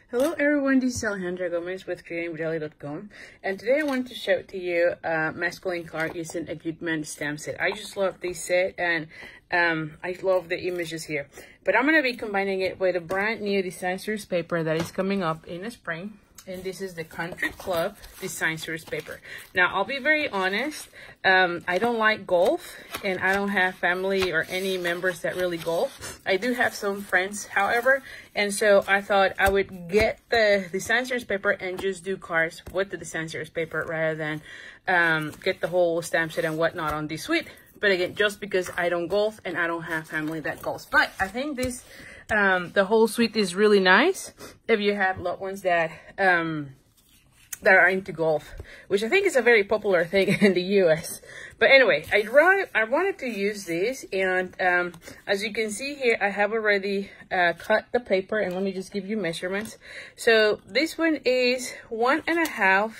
Hello everyone, this is Alejandra with creatingwithali.com, and today I want to show to you a masculine card using a Good Man stamp set. I just love this set, and I love the images here. But I'm going to be combining it with a brand new design series paper that is coming up in the spring. And this is the Country Club Design Series paper. Now, I'll be very honest. I don't like golf, and I don't have family or any members that really golf. I do have some friends, however, and so I thought I would get the Design Series paper and just do cards with the Design Series paper rather than get the whole stamp set and whatnot on this suite. But again, just because I don't golf and I don't have family that golfs. But I think this the whole suite is really nice if you have loved ones that are into golf, which I think is a very popular thing in the US. But anyway, I wanted to use this, and as you can see here, I have already cut the paper, and let me just give you measurements. So this one is 1.5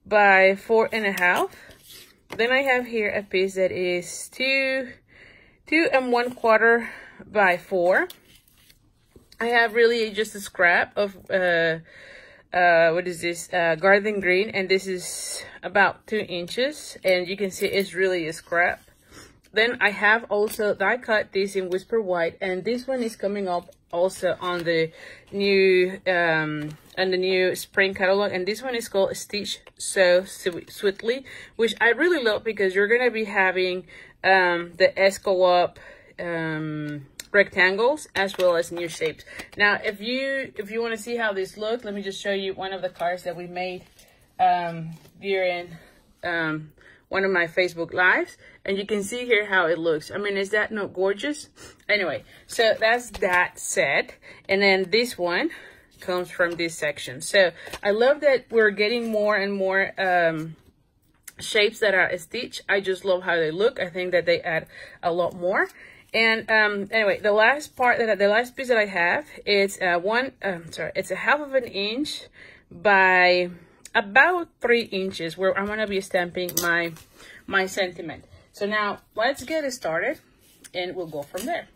by 4.5. Then I have here a piece that is 2 1/4 by 4. I have really just a scrap of what is this, garden green, and this is about 2 inches, and you can see it's really a scrap. Then I have also die cut this in Whisper White, and this one is coming up also on the new spring catalog, and this one is called Stitch So Sweetly, which I really love because you're gonna be having the Escalop rectangles as well as new shapes. Now, if you want to see how this looks, let me just show you one of the cards that we made during one of my Facebook lives, and you can see here how it looks. I mean, is that not gorgeous? Anyway, so that's that set, and then this one comes from this section. So I love that we're getting more and more shapes that are stitched. I just love how they look. I think that they add a lot more. And anyway, the last piece that I have is it's a 1/2 inch by about 3 inches, where I'm gonna be stamping my sentiment. So now let's get it started, and we'll go from there.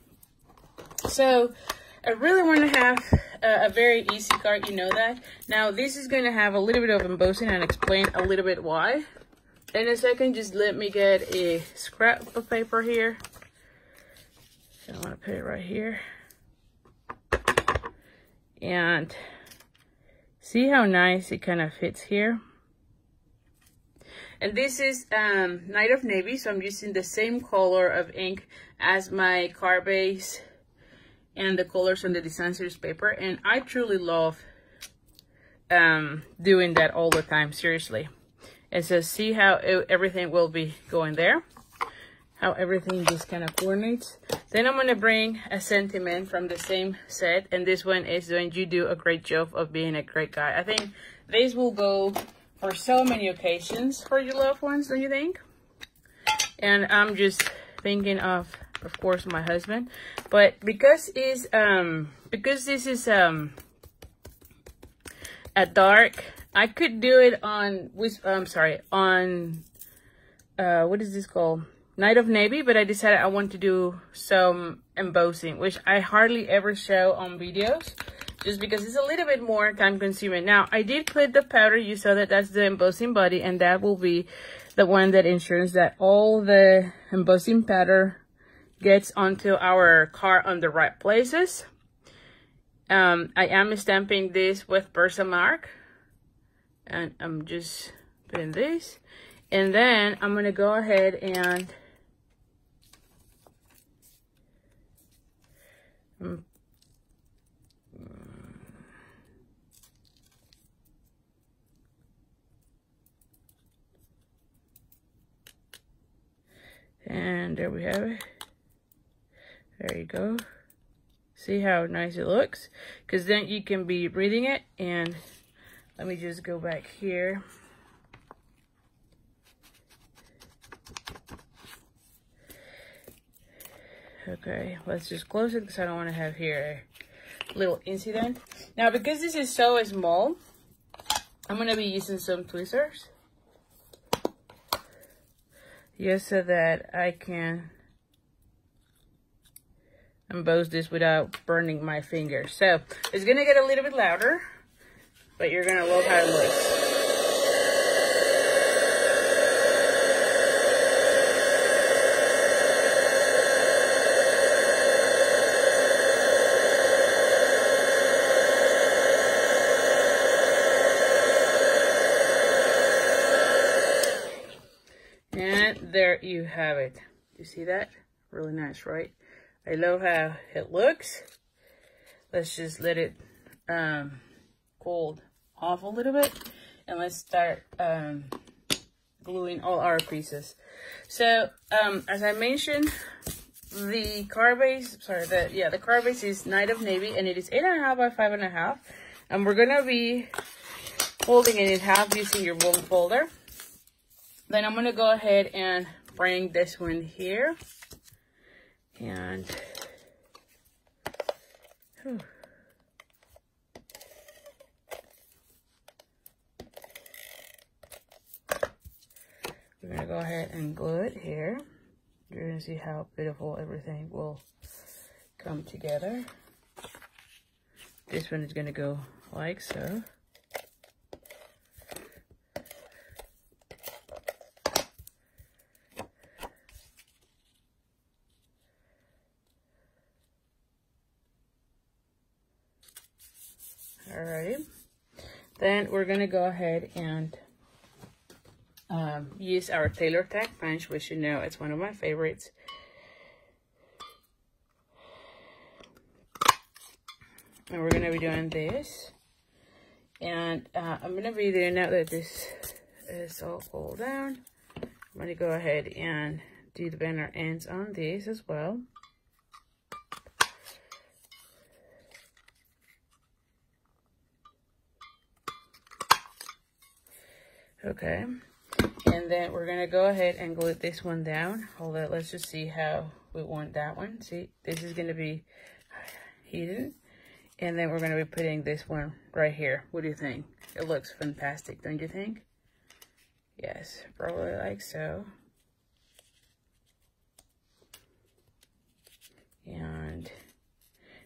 So I really want to have a very easy card, you know that. Now this is going to have a little bit of embossing, and explain a little bit why. In a second, just let me get a scrap of paper here. I want to put it right here. And see how nice it kind of fits here. And this is Night of Navy, so I'm using the same color of ink as my card base and the colors on the Design Series paper. And I truly love doing that all the time, seriously. And so see how everything will be going there. How everything just kind of coordinates. Then I'm going to bring a sentiment from the same set, and this one is When You Do a Great Job of Being a Great Guy. I think these will go for so many occasions for your loved ones, don't you think? And I'm just thinking of course, my husband. But because this is a dark, I could do it on what is this called? Night of Navy, but I decided I want to do some embossing, which I hardly ever show on videos, just because it's a little bit more time consuming. Now, I did put the powder. You saw that that's the embossing body, and that will be the one that ensures that all the embossing powder gets onto our card on the right places. I am stamping this with Versamark, and I'm just putting this, and then I'm gonna go ahead and and there we have it. There you go. See how nice it looks? Because then you can be reading it. And let me just go back here. Okay, let's just close it because I don't want to have here a little incident. Now, because this is so small, I'm going to be using some tweezers, just so that I can emboss this without burning my fingers. So it's gonna get a little bit louder, but you're gonna love how it looks. And there you have it. You see that? Really nice, right? I love how it looks. Let's just let it cool off a little bit, and let's start gluing all our pieces. So as I mentioned, the card base, the card base is Night of Navy, and it is 8.5 by 5.5, and we're gonna be folding it in half using your bone folder. Then I'm gonna go ahead and bring this one here, and we're gonna go ahead and glue it here. You're gonna see how beautiful everything will come together. This one is gonna go like so. Alrighty, then we're gonna go ahead and use our tailor tack punch, which you know it's one of my favorites. And we're gonna be doing this, and I'm gonna be doing, now that this is all pulled down, I'm gonna go ahead and do the banner ends on this as well. Okay, and then we're gonna go ahead and glue this one down. Hold on, let's just see how we want that one. See, this is gonna be hidden, and then we're gonna be putting this one right here. What do you think? It looks fantastic, don't you think? Yes, probably like so. And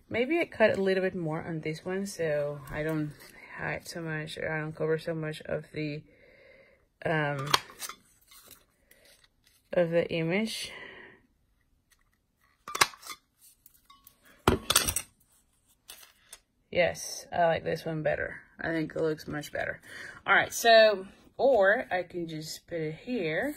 maybe I cut a little bit more on this one, so I don't hide so much, or I don't cover so much of the image. Yes, I like this one better. I think it looks much better. All right, so, or I can just put it here.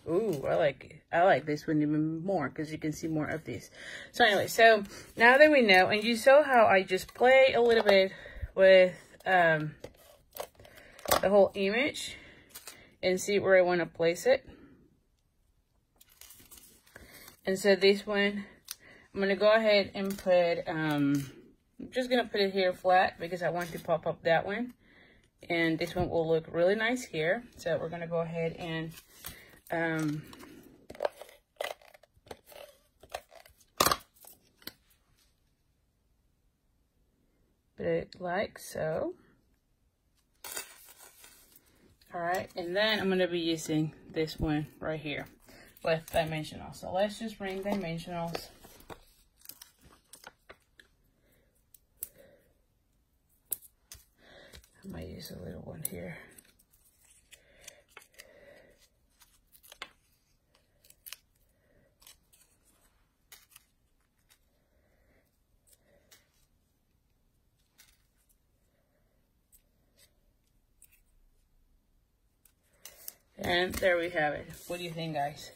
Ooh, I like this one even more, because you can see more of this. So anyway, so now that we know, and you saw how I just play a little bit with the whole image and see where I want to place it. And so this one, I'm going to go ahead and put, I'm just going to put it here flat because I want to pop up that one. And this one will look really nice here. So we're going to go ahead and put it like so. All right, and then I'm going to be using this one right here with dimensionals. So let's just bring dimensionals. I might use a little one here. And there we have it. What do you think, guys?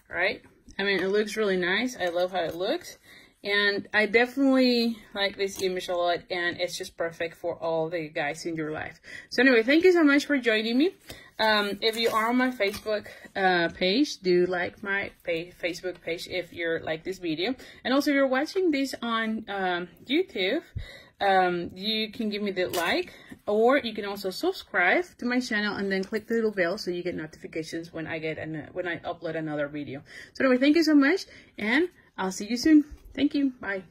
All right? I mean, it looks really nice. I love how it looks. And I definitely like this image a lot. And it's just perfect for all the guys in your life. So anyway, thank you so much for joining me. If you are on my Facebook page, do like my Facebook page if you're like this video. And also, if you're watching this on YouTube, you can give me the like, or you can also subscribe to my channel and then click the little bell so you get notifications when I upload another video. So anyway, thank you so much, and I'll see you soon. Thank you. Bye.